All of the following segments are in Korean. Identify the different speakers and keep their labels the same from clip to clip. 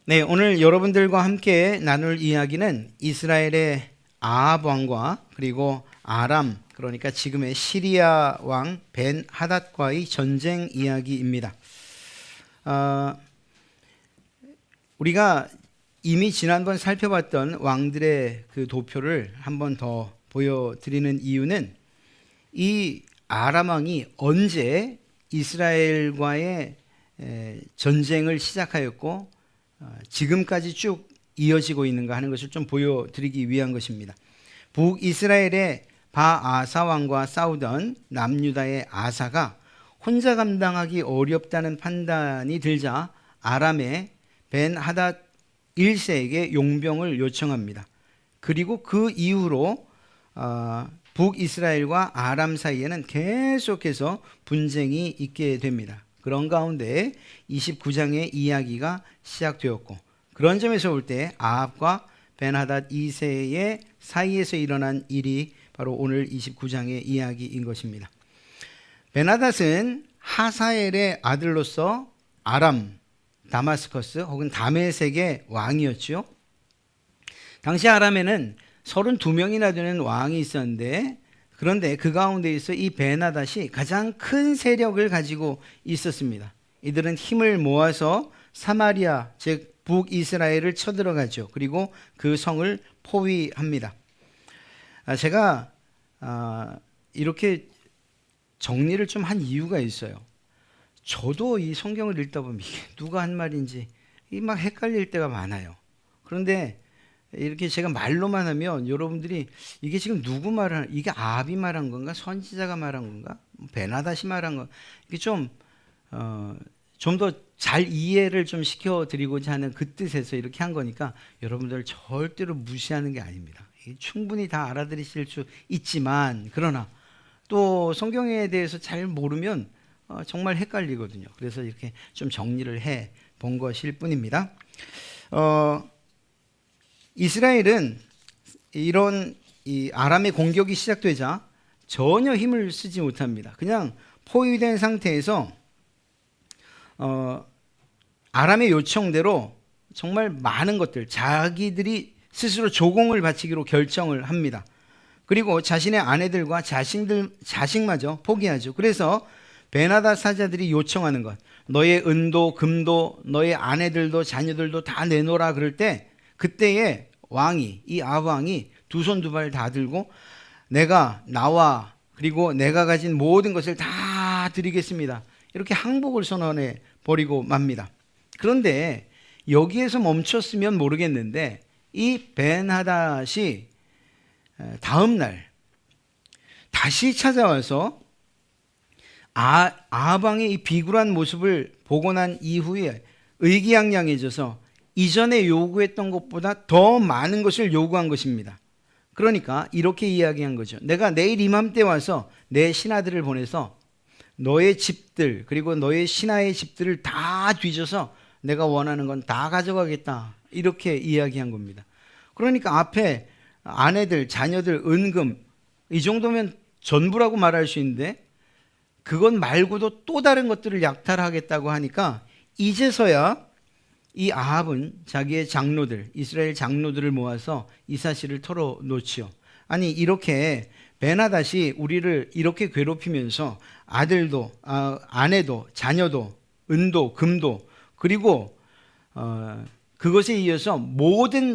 Speaker 1: 네, 오늘 여러분들과 함께 나눌 이야기는 이스라엘의 아합 왕과 그리고 아람, 그러니까 지금의 시리아 왕 벤 하닷과의 전쟁 이야기입니다. 어, 우리가 이미 지난번 살펴봤던 왕들의 그 도표를 한 번 더 보여드리는 이유는 이 아람 왕이 언제 이스라엘과의 전쟁을 시작하였고 지금까지 쭉 이어지고 있는가 하는 것을 좀 보여드리기 위한 것입니다. 북이스라엘의 바아사 왕과 싸우던 남유다의 아사가 혼자 감당하기 어렵다는 판단이 들자 아람의 벤 하닷 1세에게 용병을 요청합니다. 그리고 그 이후로 북이스라엘과 아람 사이에는 계속해서 분쟁이 있게 됩니다. 그런 가운데 29장의 이야기가 시작되었고, 그런 점에서 볼 때 아합과 벤하닷 2세의 사이에서 일어난 일이 바로 오늘 29장의 이야기인 것입니다. 벤하닷은 하사엘의 아들로서 아람, 다마스커스 혹은 다메섹의 왕이었죠. 당시 아람에는 32명이나 되는 왕이 있었는데, 그런데 그 가운데에서 이 벤하닷이 가장 큰 세력을 가지고 있었습니다. 이들은 힘을 모아서 사마리아, 즉 북이스라엘을 쳐들어가죠. 그리고 그 성을 포위합니다. 제가 이렇게 정리를 좀 한 이유가 있어요. 저도 이 성경을 읽다 보면 이게 누가 한 말인지 막 헷갈릴 때가 많아요. 그런데 이렇게 제가 말로만 하면 여러분들이 이게 지금 누구 말하는, 이게 아합이 말한 건가, 선지자가 말한 건가, 베나다시 말한 건가, 이게 좀 더 잘 이해를 좀 시켜드리고자 하는 그 뜻에서 이렇게 한 거니까 여러분들 절대로 무시하는 게 아닙니다. 충분히 다 알아들으실 수 있지만, 그러나 또 성경에 대해서 잘 모르면 정말 헷갈리거든요. 그래서 이렇게 좀 정리를 해 본 것일 뿐입니다. 이스라엘은 이런 이 아람의 공격이 시작되자 전혀 힘을 쓰지 못합니다. 그냥 포위된 상태에서 아람의 요청대로 정말 많은 것들, 자기들이 스스로 조공을 바치기로 결정을 합니다. 그리고 자신의 아내들과 자식마저 포기하죠. 그래서 베나다 사자들이 요청하는 것, 너의 은도 금도 너의 아내들도 자녀들도 다 내놓으라 그럴 때, 그때에 왕이, 이 아왕이 두 손 두 발 다 들고 나와 그리고 내가 가진 모든 것을 다 드리겠습니다, 이렇게 항복을 선언해 버리고 맙니다. 그런데 여기에서 멈췄으면 모르겠는데 이 벤하닷이 다음 날 다시 찾아와서 아합왕의 이 비굴한 모습을 보고 난 이후에 의기양양해져서 이전에 요구했던 것보다 더 많은 것을 요구한 것입니다. 그러니까 이렇게 이야기한 거죠. 내가 내일 이맘때 와서 내 신하들을 보내서 너의 집들 그리고 너의 신하의 집들을 다 뒤져서 내가 원하는 건 다 가져가겠다, 이렇게 이야기한 겁니다. 그러니까 앞에 아내들, 자녀들, 은금, 이 정도면 전부라고 말할 수 있는데 그것 말고도 또 다른 것들을 약탈하겠다고 하니까 이제서야 이 아합은 자기의 장로들, 이스라엘 장로들을 모아서 이 사실을 털어놓지요. 아니, 이렇게 벤하닷이 우리를 이렇게 괴롭히면서 아들도, 아내도, 자녀도, 은도, 금도, 그리고 그것에 이어서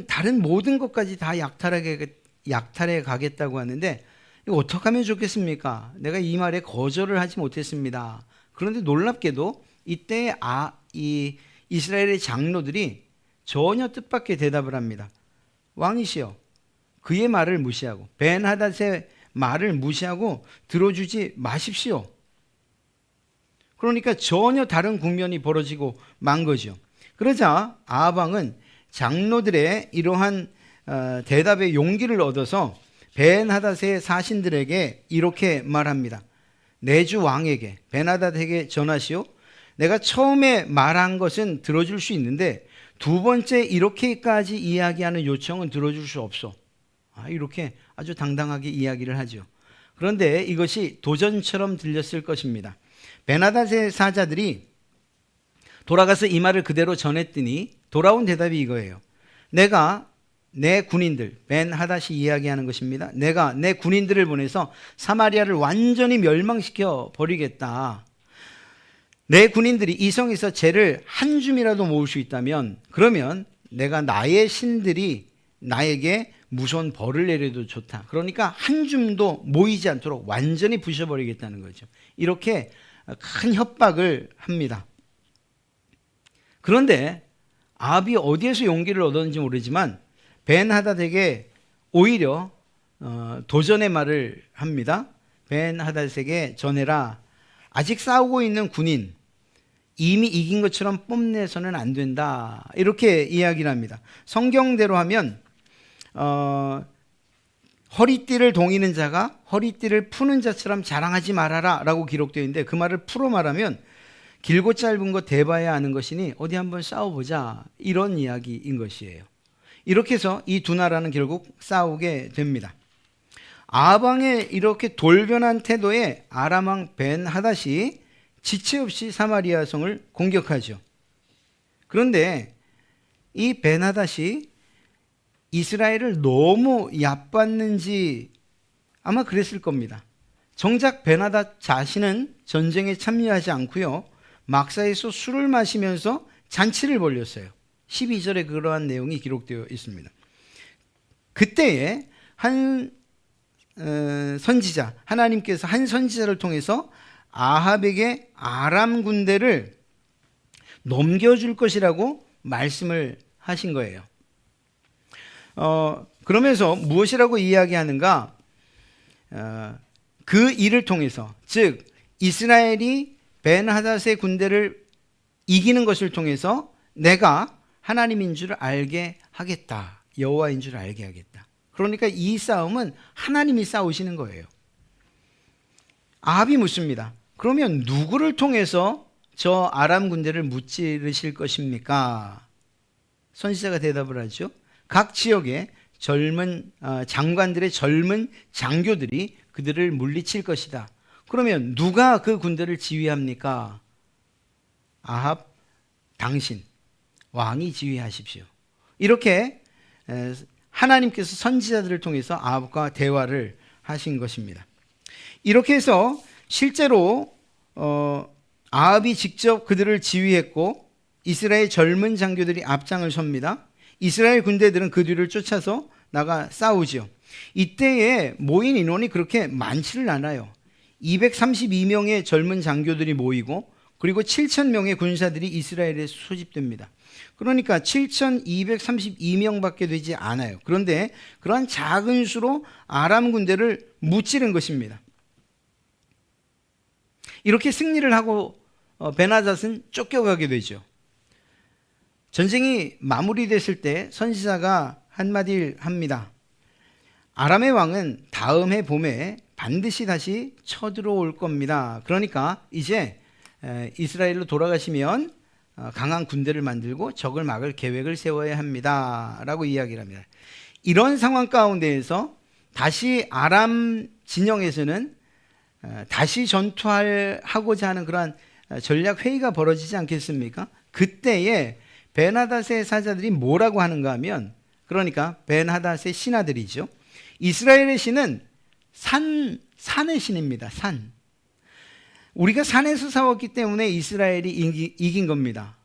Speaker 1: 다른 모든 것까지 다 약탈해 가겠다고 하는데, 이거 어떻게 하면 좋겠습니까? 내가 이 말에 거절을 하지 못했습니다. 그런데 놀랍게도 이때 이 이스라엘의 장로들이 전혀 뜻밖의 대답을 합니다. 왕이시여, 그의 말을 무시하고 벤하닷의 말을 무시하고 들어주지 마십시오. 그러니까 전혀 다른 국면이 벌어지고 만 거죠. 그러자 아합 왕은 장로들의 이러한 대답에 용기를 얻어서 벤하닷의 사신들에게 이렇게 말합니다. 내 주 왕에게, 벤하닷에게 전하시오. 내가 처음에 말한 것은 들어줄 수 있는데 두 번째 이렇게까지 이야기하는 요청은 들어줄 수 없어. 이렇게 아주 당당하게 이야기를 하죠. 그런데 이것이 도전처럼 들렸을 것입니다. 벤하닷의 사자들이 돌아가서 이 말을 그대로 전했더니 돌아온 대답이 이거예요. 내가 내 군인들, 벤 하닷이 이야기하는 것입니다. 내가 내 군인들을 보내서 사마리아를 완전히 멸망시켜 버리겠다. 내 군인들이 이 성에서 재를 한 줌이라도 모을 수 있다면, 그러면 내가 나의 신들이 나에게 무서운 벌을 내려도 좋다. 그러니까 한 줌도 모이지 않도록 완전히 부셔버리겠다는 거죠. 이렇게 큰 협박을 합니다. 그런데 아합이 어디에서 용기를 얻었는지 모르지만 벤 하닷에게 오히려 도전의 말을 합니다. 벤 하닷에게 전해라. 아직 싸우고 있는 군인, 이미 이긴 것처럼 뽐내서는 안 된다. 이렇게 이야기를 합니다. 성경대로 하면 허리띠를 동이는 자가 허리띠를 푸는 자처럼 자랑하지 말아라 라고 기록되어 있는데, 그 말을 풀어 말하면 길고 짧은 것 대봐야 아는 것이니 어디 한번 싸워보자, 이런 이야기인 것이에요. 이렇게 해서 이 두 나라는 결국 싸우게 됩니다. 아합 왕의 이렇게 돌변한 태도에 아람 왕 벤 하닷이 지체 없이 사마리아 성을 공격하죠. 그런데 이 벤 하닷이 이스라엘을 너무 얕봤는지 아마 그랬을 겁니다. 정작 벤 하닷 자신은 전쟁에 참여하지 않고요, 막사에서 술을 마시면서 잔치를 벌였어요. 12절에 그러한 내용이 기록되어 있습니다. 그때에 한 선지자, 하나님께서 한 선지자를 통해서 아합에게 아람 군대를 넘겨줄 것이라고 말씀을 하신 거예요. 그러면서 무엇이라고 이야기하는가? 그 일을 통해서, 즉 이스라엘이 벤 하닷의 군대를 이기는 것을 통해서 내가 하나님인 줄 알게 하겠다, 여호와인 줄 알게 하겠다. 그러니까 이 싸움은 하나님이 싸우시는 거예요. 아합이 묻습니다. 그러면 누구를 통해서 저 아람 군대를 무찌르실 것입니까? 선지자가 대답을 하죠. 각 지역의 젊은 장관들의 젊은 장교들이 그들을 물리칠 것이다. 그러면 누가 그 군대를 지휘합니까? 아합, 당신 왕이 지휘하십시오. 이렇게 하나님께서 선지자들을 통해서 아합과 대화를 하신 것입니다. 이렇게 해서 실제로 아합이 직접 그들을 지휘했고 이스라엘 젊은 장교들이 앞장을 섭니다. 이스라엘 군대들은 그 뒤를 쫓아서 나가 싸우죠. 이때에 모인 인원이 그렇게 많지를 않아요. 232명의 젊은 장교들이 모이고 그리고 7,000명의 군사들이 이스라엘에 소집됩니다. 그러니까 7,232명밖에 되지 않아요. 그런데 그러한 작은 수로 아람 군대를 무찌른 것입니다. 이렇게 승리를 하고 벤 하닷은 쫓겨가게 되죠. 전쟁이 마무리됐을 때 선지자가 한마디를 합니다. 아람의 왕은 다음 해 봄에 반드시 다시 쳐들어올 겁니다. 그러니까 이제 이스라엘로 돌아가시면 강한 군대를 만들고 적을 막을 계획을 세워야 합니다 라고 이야기를 합니다. 이런 상황 가운데에서 다시 아람 진영에서는 다시 전투하고자 하는 그러한 전략 회의가 벌어지지 않겠습니까? 그때에 벤 하닷의 사자들이 뭐라고 하는가 하면, 그러니까 벤 하닷의 신하들이죠. 이스라엘의 신은 산의 신입니다. 산. 우리가 산에서 싸웠기 때문에 이스라엘이 이긴 겁니다.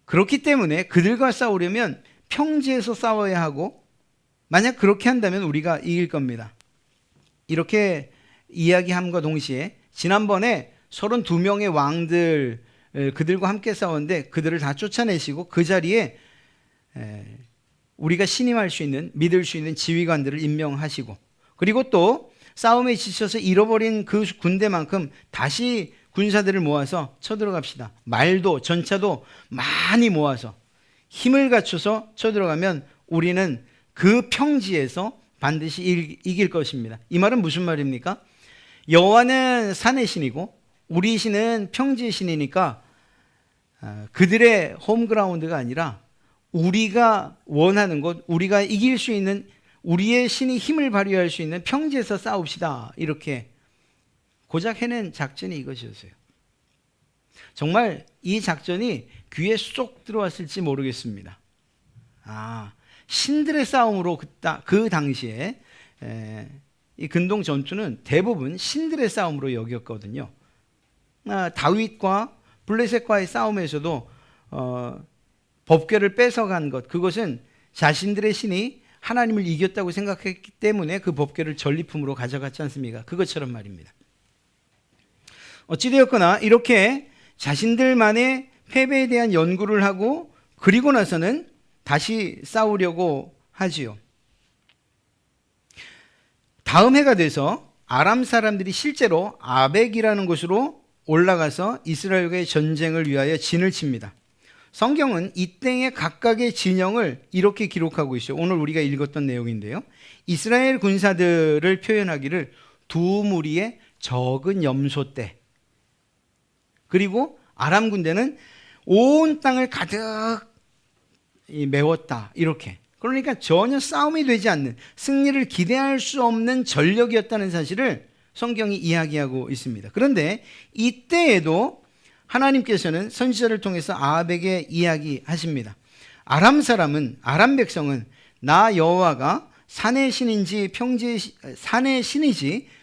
Speaker 1: 그렇기 때문에 그들과 싸우려면 평지에서 싸워야 하고, 만약 그렇게 한다면 우리가 이길 겁니다. 이렇게 이야기함과 동시에 지난번에 32명의 왕들, 그들과 함께 싸웠는데 그들을 다 쫓아내시고 그 자리에 우리가 신임할 수 있는, 믿을 수 있는 지휘관들을 임명하시고, 그리고 또 싸움에 지쳐서 잃어버린 그 군대만큼 다시 군사들을 모아서 쳐들어갑시다. 말도 전차도 많이 모아서 힘을 갖춰서 쳐들어가면 우리는 그 평지에서 반드시 이길 것입니다. 이 말은 무슨 말입니까? 여호와는 산의 신이고 우리 신은 평지의 신이니까 그들의 홈그라운드가 아니라 우리가 원하는 곳, 우리가 이길 수 있는, 우리의 신이 힘을 발휘할 수 있는 평지에서 싸웁시다. 이렇게 고작 해낸 작전이 이것이었어요. 정말 이 작전이 귀에 쏙 들어왔을지 모르겠습니다. 신들의 싸움으로 그 당시에 이 근동 전투는 대부분 신들의 싸움으로 여겼거든요. 다윗과 블레셋과의 싸움에서도 법궤를 뺏어간 것, 그것은 자신들의 신이 하나님을 이겼다고 생각했기 때문에 그 법궤를 전리품으로 가져갔지 않습니까? 그것처럼 말입니다. 어찌되었거나 이렇게 자신들만의 패배에 대한 연구를 하고 그리고 나서는 다시 싸우려고 하지요. 다음 해가 돼서 아람 사람들이 실제로 아벡이라는 곳으로 올라가서 이스라엘과의 전쟁을 위하여 진을 칩니다. 성경은 이때의 각각의 진영을 이렇게 기록하고 있어요. 오늘 우리가 읽었던 내용인데요. 이스라엘 군사들을 표현하기를 두 무리의 적은 염소떼, 그리고 아람 군대는 온 땅을 가득 메웠다, 이렇게. 그러니까 전혀 싸움이 되지 않는, 승리를 기대할 수 없는 전력이었다는 사실을 성경이 이야기하고 있습니다. 그런데 이때에도 하나님께서는 선지자를 통해서 아합에게 이야기하십니다. 아람 백성은 나 여호와가 산의 신이지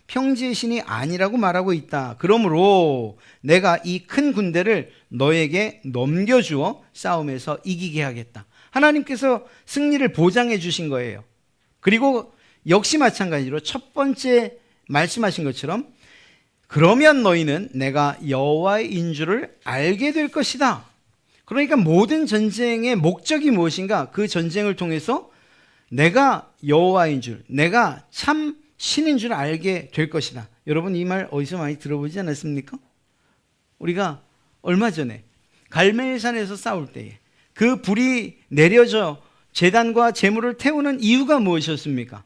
Speaker 1: 평지의 신이 아니라고 말하고 있다. 그러므로 내가 이 큰 군대를 너에게 넘겨주어 싸움에서 이기게 하겠다. 하나님께서 승리를 보장해 주신 거예요. 그리고 역시 마찬가지로 첫 번째 말씀하신 것처럼 그러면 너희는 내가 여호와인 줄을 알게 될 것이다. 그러니까 모든 전쟁의 목적이 무엇인가? 그 전쟁을 통해서 내가 여호와인 줄, 내가 참 신인 줄 알게 될 것이다. 여러분, 이 말 어디서 많이 들어보지 않았습니까? 우리가 얼마 전에 갈멜산에서 싸울 때에 그 불이 내려져 제단과 제물을 태우는 이유가 무엇이었습니까?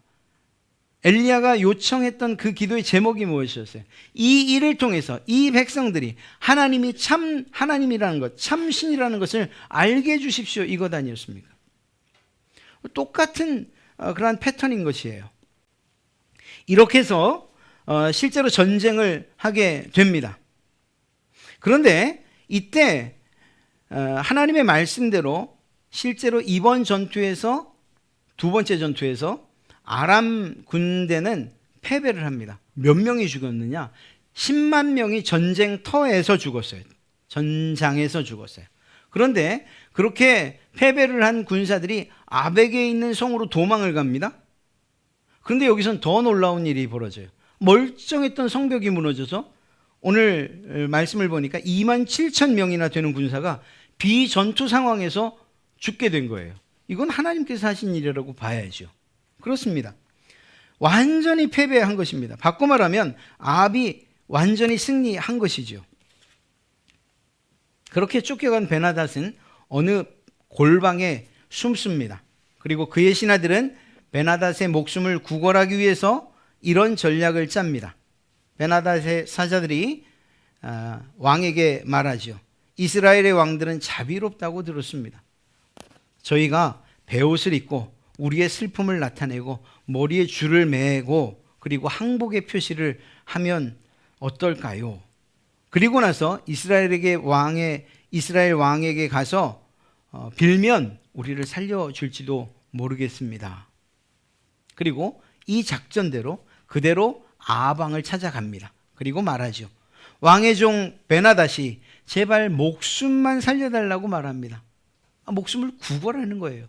Speaker 1: 엘리야가 요청했던 그 기도의 제목이 무엇이었어요? 이 일을 통해서 이 백성들이 하나님이 참 하나님이라는 것, 참 신이라는 것을 알게 해주십시오, 이것 아니었습니까? 똑같은 그러한 패턴인 것이에요. 이렇게 해서 실제로 전쟁을 하게 됩니다. 그런데 이때 하나님의 말씀대로 실제로 이번 전투에서, 두 번째 전투에서 아람 군대는 패배를 합니다. 몇 명이 죽었느냐? 10만 명이 전쟁터에서 죽었어요. 전장에서 죽었어요. 그런데 그렇게 패배를 한 군사들이 아벡에 있는 성으로 도망을 갑니다. 그런데 여기선 더 놀라운 일이 벌어져요. 멀쩡했던 성벽이 무너져서 오늘 말씀을 보니까 2만 7천 명이나 되는 군사가 비전투 상황에서 죽게 된 거예요. 이건 하나님께서 하신 일이라고 봐야죠. 그렇습니다. 완전히 패배한 것입니다. 바꿔 말하면 아합이 완전히 승리한 것이죠. 그렇게 쫓겨간 베나닷은 어느 골방에 숨습니다. 그리고 그의 신하들은 베나닷의 목숨을 구걸하기 위해서 이런 전략을 짭니다. 베나닷의 사자들이 왕에게 말하죠. 이스라엘의 왕들은 자비롭다고 들었습니다. 저희가 베옷을 입고 우리의 슬픔을 나타내고 머리에 줄을 매고 그리고 항복의 표시를 하면 어떨까요? 그리고 나서 이스라엘 왕에게 가서 빌면 우리를 살려줄지도 모르겠습니다. 그리고 이 작전대로 그대로 아합 왕을 찾아갑니다. 그리고 말하죠. 왕의 종 베나닷이 제발 목숨만 살려달라고 말합니다. 목숨을 구걸하는 거예요.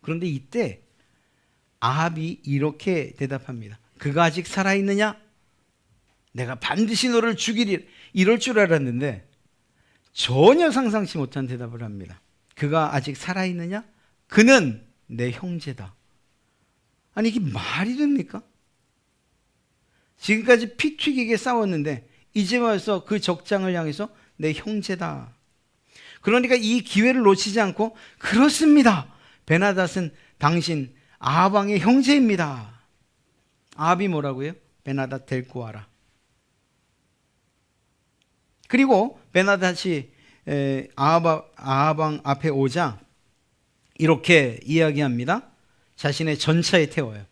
Speaker 1: 그런데 이때 아합이 이렇게 대답합니다. 그가 아직 살아있느냐? 내가 반드시 너를 죽이리. 이럴 줄 알았는데 전혀 상상치 못한 대답을 합니다. 그가 아직 살아있느냐? 그는 내 형제다. 아니, 이게 말이 됩니까? 지금까지 피 튀기게 싸웠는데 이제 와서 그 적장을 향해서 내 형제다. 그러니까 이 기회를 놓치지 않고 그렇습니다. 베나닷은 당신 아합 왕의 형제입니다. 아합이 뭐라고요? 베나닷 데리고 와라. 그리고 베나닷이 아합 왕 앞에 오자 이렇게 이야기합니다. 자신의 전차에 태워요.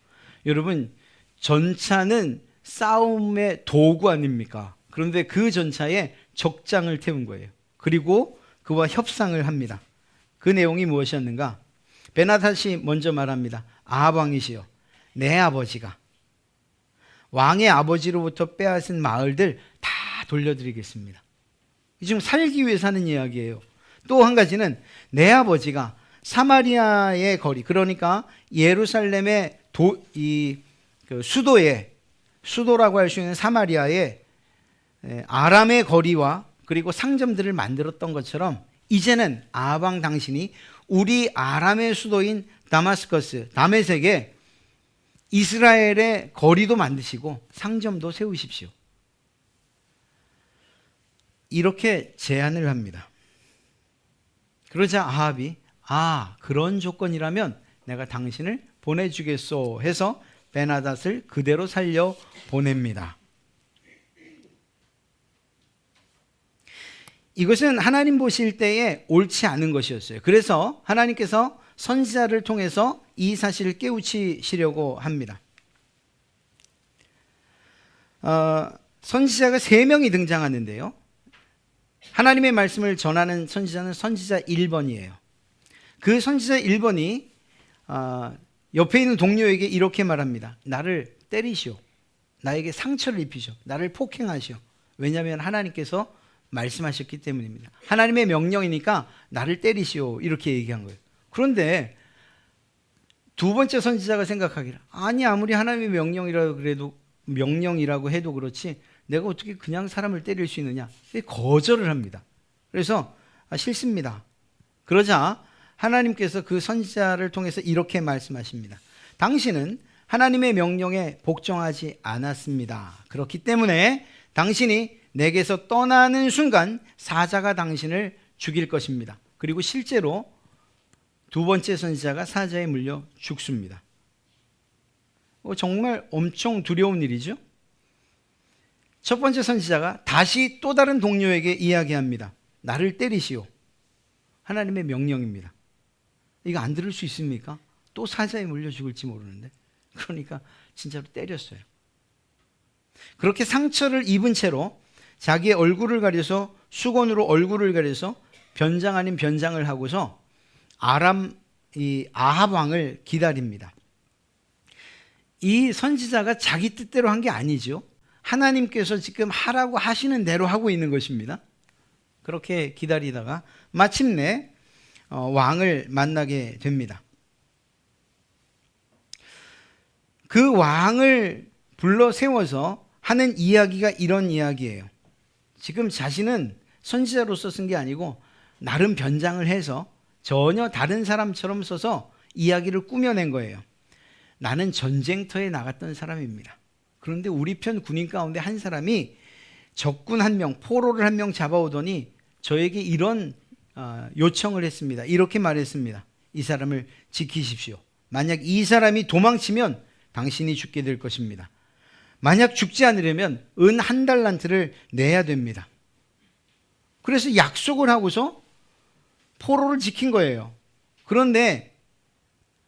Speaker 1: 여러분, 전차는 싸움의 도구 아닙니까? 그런데 그 전차에 적장을 태운 거예요. 그리고 그와 협상을 합니다. 그 내용이 무엇이었는가? 베나닷이 먼저 말합니다. 아합 왕이시여, 내 아버지가 왕의 아버지로부터 빼앗은 마을들 다 돌려드리겠습니다. 지금 살기 위해서 하는 이야기예요. 또 한 가지는 내 아버지가 사마리아의 거리, 그러니까 예루살렘의 수도라고 할 수 있는 사마리아의 아람의 거리와 그리고 상점들을 만들었던 것처럼 이제는 아합 왕 당신이 우리 아람의 수도인 다마스커스, 다메섹에 이스라엘의 거리도 만드시고 상점도 세우십시오. 이렇게 제안을 합니다. 그러자 아합이 그런 조건이라면 내가 당신을 보내주겠소 해서 베나닷을 그대로 살려 보냅니다. 이것은 하나님 보실 때에 옳지 않은 것이었어요. 그래서 하나님께서 선지자를 통해서 이 사실을 깨우치시려고 합니다. 선지자가 3명이 등장하는데요. 하나님의 말씀을 전하는 선지자는 선지자 1번이에요. 그 선지자 1번이 옆에 있는 동료에게 이렇게 말합니다. 나를 때리시오. 나에게 상처를 입히시오. 나를 폭행하시오. 왜냐하면 하나님께서 말씀하셨기 때문입니다. 하나님의 명령이니까 나를 때리시오. 이렇게 얘기한 거예요. 그런데 두 번째 선지자가 생각하기를 아무리 하나님의 명령이라고 해도 그렇지 내가 어떻게 그냥 사람을 때릴 수 있느냐. 거절을 합니다. 그래서 싫습니다. 그러자 하나님께서 그 선지자를 통해서 이렇게 말씀하십니다. 당신은 하나님의 명령에 복종하지 않았습니다. 그렇기 때문에 당신이 내게서 떠나는 순간 사자가 당신을 죽일 것입니다. 그리고 실제로 두 번째 선지자가 사자에 물려 죽습니다. 정말 엄청 두려운 일이죠. 첫 번째 선지자가 다시 또 다른 동료에게 이야기합니다. 나를 때리시오. 하나님의 명령입니다. 이거 안 들을 수 있습니까? 또 사자에 물려 죽을지 모르는데. 그러니까 진짜로 때렸어요. 그렇게 상처를 입은 채로 자기의 얼굴을 가려서 수건으로 얼굴을 가려서 변장 아닌 변장을 하고서 아합 왕을 기다립니다. 이 선지자가 자기 뜻대로 한 게 아니죠. 하나님께서 지금 하라고 하시는 대로 하고 있는 것입니다. 그렇게 기다리다가 마침내 왕을 만나게 됩니다. 그 왕을 불러 세워서 하는 이야기가 이런 이야기예요. 지금 자신은 선지자로서 쓴 게 아니고 나름 변장을 해서 전혀 다른 사람처럼 써서 이야기를 꾸며낸 거예요. 나는 전쟁터에 나갔던 사람입니다. 그런데 우리 편 군인 가운데 한 사람이 적군 1명, 포로를 1명 잡아오더니 저에게 이런 요청을 했습니다. 이렇게 말했습니다. 이 사람을 지키십시오. 만약 이 사람이 도망치면 당신이 죽게 될 것입니다. 만약 죽지 않으려면 은 1달란트를 내야 됩니다. 그래서 약속을 하고서 포로를 지킨 거예요. 그런데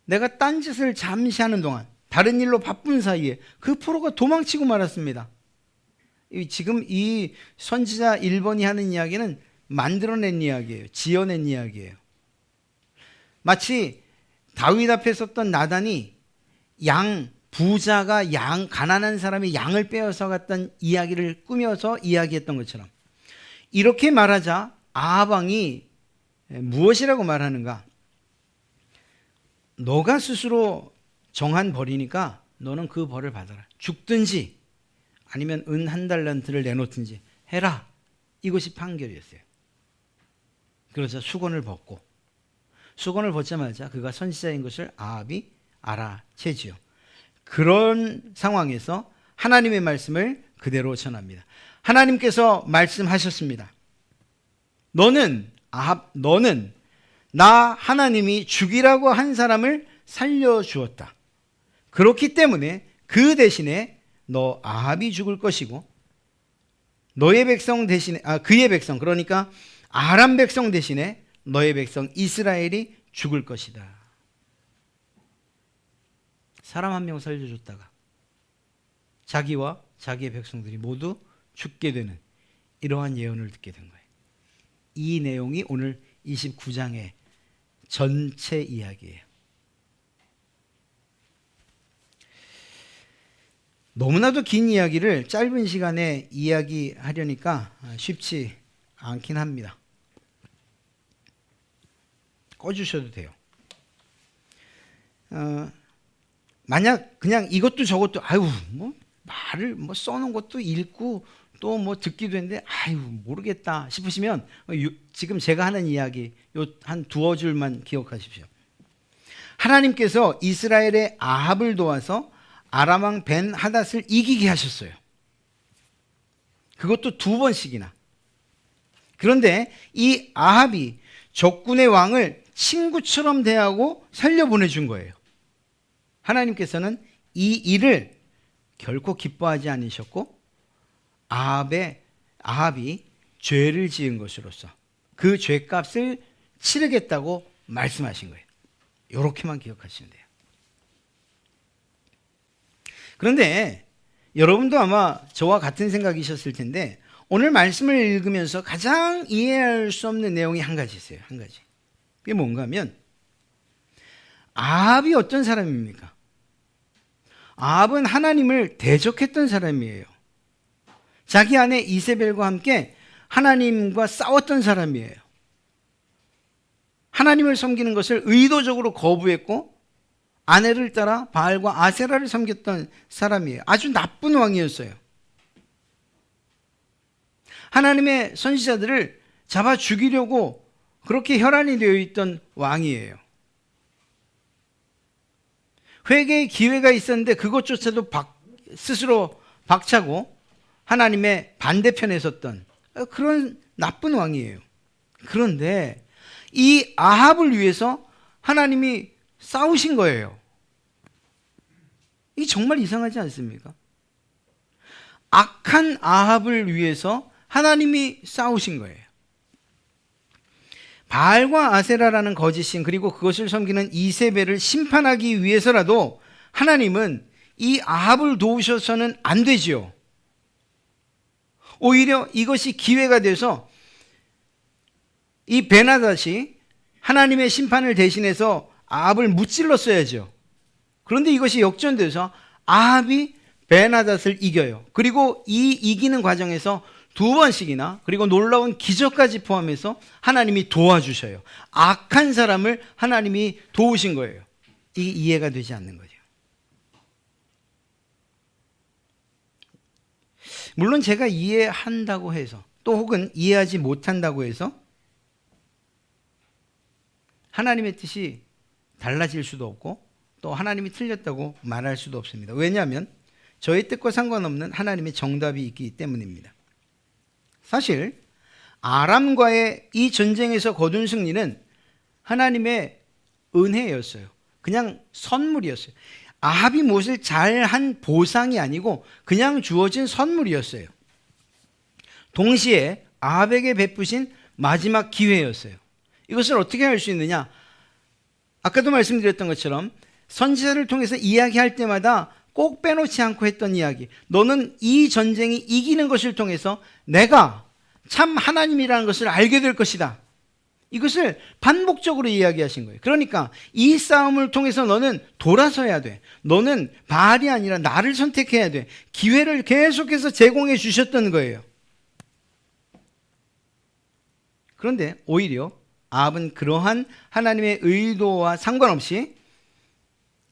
Speaker 1: 내가 딴짓을 잠시 하는 동안 다른 일로 바쁜 사이에 그 포로가 도망치고 말았습니다. 지금 이 선지자 1번이 하는 이야기는 만들어낸 이야기예요. 지어낸 이야기예요. 마치 다윗 앞에 섰던 나단이 부자가 가난한 사람이 양을 빼앗아 갔던 이야기를 꾸며서 이야기했던 것처럼 이렇게 말하자 아합 왕이 무엇이라고 말하는가? 너가 스스로 정한 벌이니까 너는 그 벌을 받아라. 죽든지 아니면 은 1달란트를 내놓든지 해라. 이것이 판결이었어요. 그러자 수건을 벗자마자 그가 선지자인 것을 아합이 알아채지요. 그런 상황에서 하나님의 말씀을 그대로 전합니다. 하나님께서 말씀하셨습니다. 너는 나 하나님이 죽이라고 한 사람을 살려주었다. 그렇기 때문에 그 대신에 너 아합이 죽을 것이고 너의 백성 대신에 그의 백성 그러니까 아람 백성 대신에 너의 백성 이스라엘이 죽을 것이다. 사람 1명 살려줬다가 자기와 자기의 백성들이 모두 죽게 되는 이러한 예언을 듣게 된 거예요. 이 내용이 오늘 29장의 전체 이야기예요. 너무나도 긴 이야기를 짧은 시간에 이야기하려니까 쉽지 않긴 합니다. 꺼주셔도 돼요. 만약 그냥 이것도 저것도 말을 써놓은 것도 읽고 또 듣기도 했는데 모르겠다 싶으시면 지금 제가 하는 이야기 한 두어 줄만 기억하십시오. 하나님께서 이스라엘의 아합을 도와서 아람 왕 벤 하닷을 이기게 하셨어요. 그것도 2번씩이나. 그런데 이 아합이 적군의 왕을 친구처럼 대하고 살려보내준 거예요. 하나님께서는 이 일을 결코 기뻐하지 않으셨고 아합이 죄를 지은 것으로서 그 죄값을 치르겠다고 말씀하신 거예요. 이렇게만 기억하시면 돼요. 그런데 여러분도 아마 저와 같은 생각이셨을 텐데 오늘 말씀을 읽으면서 가장 이해할 수 없는 내용이 한 가지 있어요. 한 가지. 그게 뭔가 하면 아합이 어떤 사람입니까? 아합은 하나님을 대적했던 사람이에요. 자기 아내 이세벨과 함께 하나님과 싸웠던 사람이에요. 하나님을 섬기는 것을 의도적으로 거부했고 아내를 따라 바알과 아세라를 섬겼던 사람이에요. 아주 나쁜 왕이었어요. 하나님의 선지자들을 잡아 죽이려고 그렇게 혈안이 되어 있던 왕이에요. 회개의 기회가 있었는데 그것조차도 스스로 박차고 하나님의 반대편에 섰던 그런 나쁜 왕이에요. 그런데 이 아합을 위해서 하나님이 싸우신 거예요. 이게 정말 이상하지 않습니까? 악한 아합을 위해서 하나님이 싸우신 거예요. 바알과 아세라라는 거짓신 그리고 그것을 섬기는 이세벨을 심판하기 위해서라도 하나님은 이 아합을 도우셔서는 안 되지요. 오히려 이것이 기회가 돼서 이 베나닷이 하나님의 심판을 대신해서 아합을 무찔렀어야죠. 그런데 이것이 역전돼서 아합이 베나닷을 이겨요. 그리고 이 이기는 과정에서 2번씩이나 그리고 놀라운 기적까지 포함해서 하나님이 도와주셔요. 악한 사람을 하나님이 도우신 거예요. 이게 이해가 되지 않는 거죠. 물론 제가 이해한다고 해서 또 혹은 이해하지 못한다고 해서 하나님의 뜻이 달라질 수도 없고 또 하나님이 틀렸다고 말할 수도 없습니다. 왜냐하면 저의 뜻과 상관없는 하나님의 정답이 있기 때문입니다. 사실 아람과의 이 전쟁에서 거둔 승리는 하나님의 은혜였어요. 그냥 선물이었어요. 아합이 무엇을 잘한 보상이 아니고 그냥 주어진 선물이었어요. 동시에 아합에게 베푸신 마지막 기회였어요. 이것을 어떻게 할 수 있느냐? 아까도 말씀드렸던 것처럼 선지자를 통해서 이야기할 때마다 꼭 빼놓지 않고 했던 이야기. 너는 이 전쟁이 이기는 것을 통해서 내가 참 하나님이라는 것을 알게 될 것이다. 이것을 반복적으로 이야기하신 거예요. 그러니까 이 싸움을 통해서 너는 돌아서야 돼. 너는 바알이 아니라 나를 선택해야 돼. 기회를 계속해서 제공해 주셨던 거예요. 그런데 오히려 아합은 그러한 하나님의 의도와 상관없이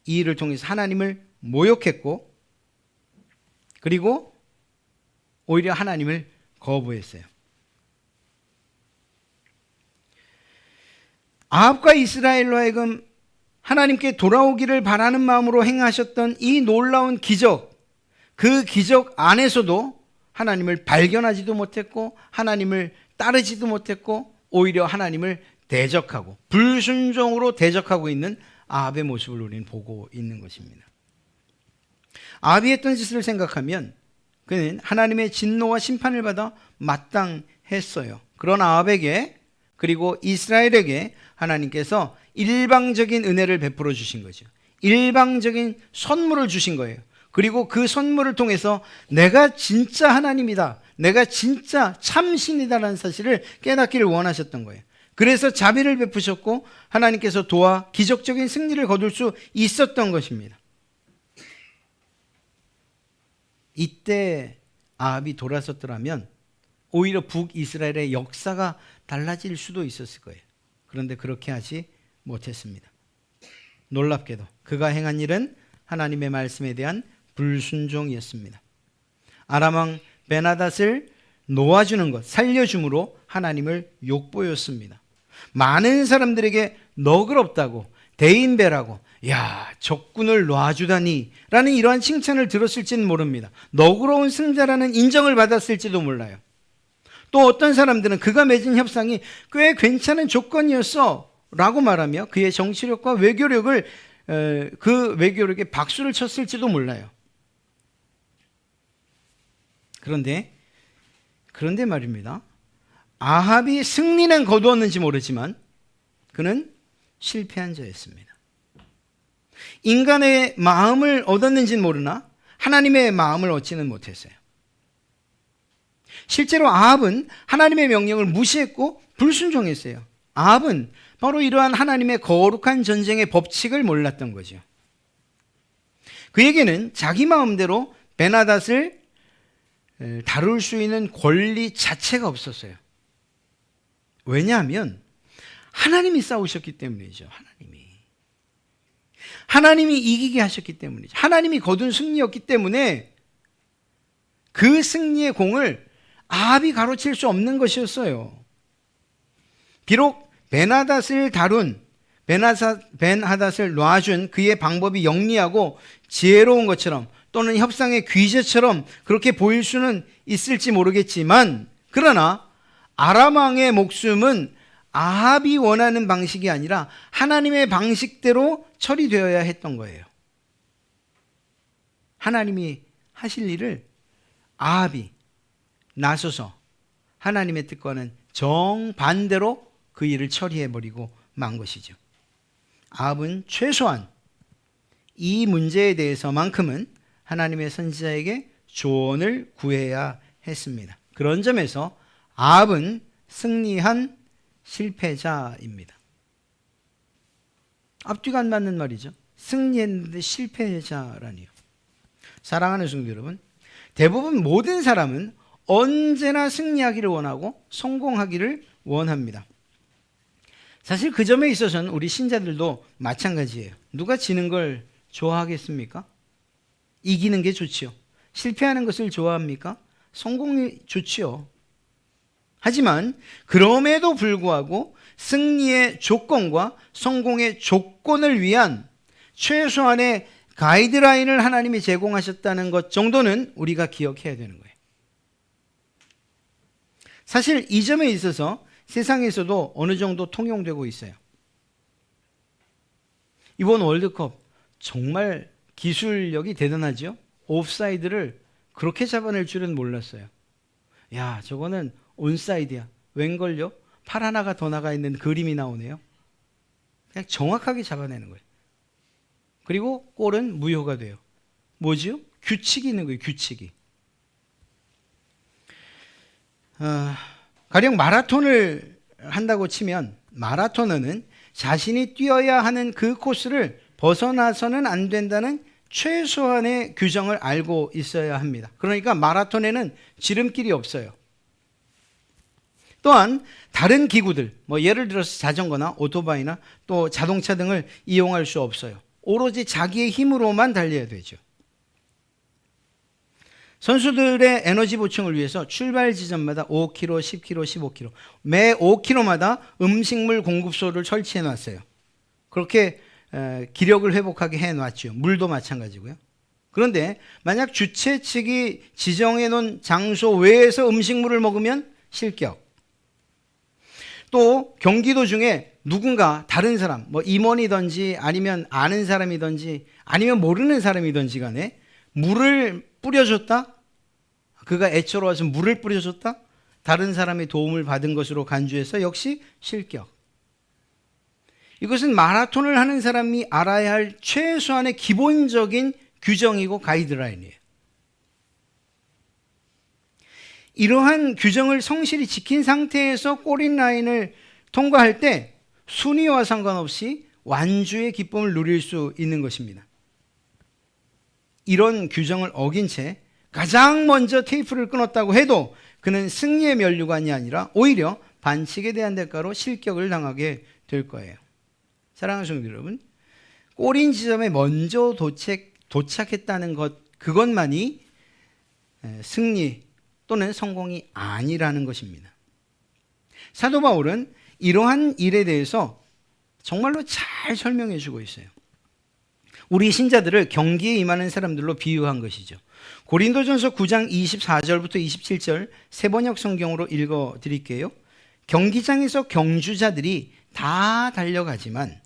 Speaker 1: 이 일을 통해서 하나님을 모욕했고 그리고 오히려 하나님을 거부했어요. 아합과 이스라엘로 하여금 하나님께 돌아오기를 바라는 마음으로 행하셨던 이 놀라운 기적, 그 기적 안에서도 하나님을 발견하지도 못했고 하나님을 따르지도 못했고 오히려 하나님을 대적하고 불순종으로 대적하고 있는 아합의 모습을 우리는 보고 있는 것입니다. 아합이 했던 짓을 생각하면 그는 하나님의 진노와 심판을 받아 마땅했어요. 그런 아합에게 그리고 이스라엘에게 하나님께서 일방적인 은혜를 베풀어 주신 거죠. 일방적인 선물을 주신 거예요. 그리고 그 선물을 통해서 내가 진짜 하나님이다, 내가 진짜 참신이다라는 사실을 깨닫기를 원하셨던 거예요. 그래서 자비를 베푸셨고 하나님께서 도와 기적적인 승리를 거둘 수 있었던 것입니다. 이때 아합이 돌아섰더라면 오히려 북이스라엘의 역사가 달라질 수도 있었을 거예요. 그런데 그렇게 하지 못했습니다. 놀랍게도 그가 행한 일은 하나님의 말씀에 대한 불순종이었습니다. 아람 왕 베나닷을 놓아주는 것, 살려줌으로 하나님을 욕보였습니다. 많은 사람들에게 너그럽다고, 대인배라고, 야, 적군을 놔주다니 라는 이러한 칭찬을 들었을지는 모릅니다. 너그러운 승자라는 인정을 받았을지도 몰라요. 또 어떤 사람들은 그가 맺은 협상이 꽤 괜찮은 조건이었어 라고 말하며 그의 정치력과 외교력을 그 외교력에 박수를 쳤을지도 몰라요. 그런데 말입니다. 아합이 승리는 거두었는지 모르지만 그는 실패한 자였습니다. 인간의 마음을 얻었는지는 모르나 하나님의 마음을 얻지는 못했어요. 실제로 아합은 하나님의 명령을 무시했고 불순종했어요. 아합은 바로 이러한 하나님의 거룩한 전쟁의 법칙을 몰랐던 거죠. 그에게는 자기 마음대로 베나닷을 다룰 수 있는 권리 자체가 없었어요. 왜냐하면 하나님이 싸우셨기 때문이죠. 하나님이 이기게 하셨기 때문이죠. 하나님이 거둔 승리였기 때문에 그 승리의 공을 아합이 가로챌 수 없는 것이었어요. 비록 베나닷을 놔준 그의 방법이 영리하고 지혜로운 것처럼 또는 협상의 귀재처럼 그렇게 보일 수는 있을지 모르겠지만, 그러나 아람 왕의 목숨은 아합이 원하는 방식이 아니라 하나님의 방식대로 처리되어야 했던 거예요. 하나님이 하실 일을 아합이 나서서 하나님의 뜻과는 정반대로 그 일을 처리해버리고 만 것이죠. 아합은 최소한 이 문제에 대해서만큼은 하나님의 선지자에게 조언을 구해야 했습니다. 그런 점에서 아합은 승리한 실패자입니다. 앞뒤가 안 맞는 말이죠. 승리했는데 실패자라니요. 사랑하는 성도 여러분, 대부분 모든 사람은 언제나 승리하기를 원하고 성공하기를 원합니다. 사실 그 점에 있어서는 우리 신자들도 마찬가지예요. 누가 지는 걸 좋아하겠습니까? 이기는 게 좋지요. 실패하는 것을 좋아합니까? 성공이 좋지요. 하지만 그럼에도 불구하고 승리의 조건과 성공의 조건을 위한 최소한의 가이드라인을 하나님이 제공하셨다는 것 정도는 우리가 기억해야 되는 거예요. 사실 이 점에 있어서 세상에서도 어느 정도 통용되고 있어요. 이번 월드컵 정말 기술력이 대단하죠? 옵사이드를 그렇게 잡아낼 줄은 몰랐어요. 야, 저거는 온사이드야. 웬걸요? 팔 하나가 더 나가 있는 그림이 나오네요. 그냥 정확하게 잡아내는 거예요. 그리고 골은 무효가 돼요. 뭐지요? 규칙이 있는 거예요. 규칙이. 가령 마라톤을 한다고 치면 마라토너는 자신이 뛰어야 하는 그 코스를 벗어나서는 안 된다는 최소한의 규정을 알고 있어야 합니다. 그러니까 마라톤에는 지름길이 없어요. 또한 다른 기구들, 예를 들어서 자전거나 오토바이나 또 자동차 등을 이용할 수 없어요. 오로지 자기의 힘으로만 달려야 되죠. 선수들의 에너지 보충을 위해서 출발 지점마다 5km, 10km, 15km, 매 5km마다 음식물 공급소를 설치해 놨어요. 그렇게 기력을 회복하게 해놨죠. 물도 마찬가지고요. 그런데 만약 주최 측이 지정해 놓은 장소 외에서 음식물을 먹으면 실격. 또 경기 도중에 누군가 다른 사람, 임원이든지 아니면 아는 사람이든지 아니면 모르는 사람이든지 간에 물을 뿌려줬다? 그가 애처로워서 물을 뿌려줬다? 다른 사람의 도움을 받은 것으로 간주해서 역시 실격. 이것은 마라톤을 하는 사람이 알아야 할 최소한의 기본적인 규정이고 가이드라인이에요. 이러한 규정을 성실히 지킨 상태에서 골인 라인을 통과할 때 순위와 상관없이 완주의 기쁨을 누릴 수 있는 것입니다. 이런 규정을 어긴 채 가장 먼저 테이프를 끊었다고 해도 그는 승리의 면류관이 아니라 오히려 반칙에 대한 대가로 실격을 당하게 될 거예요. 사랑하는 성도 여러분, 골인 지점에 먼저 도착했다는 것, 그것만이 승리 또는 성공이 아니라는 것입니다. 사도 바울은 이러한 일에 대해서 정말로 잘 설명해 주고 있어요. 우리 신자들을 경기에 임하는 사람들로 비유한 것이죠. 고린도전서 9장 24절부터 27절 세번역 성경으로 읽어 드릴게요. 경기장에서 경주자들이 다 달려가지만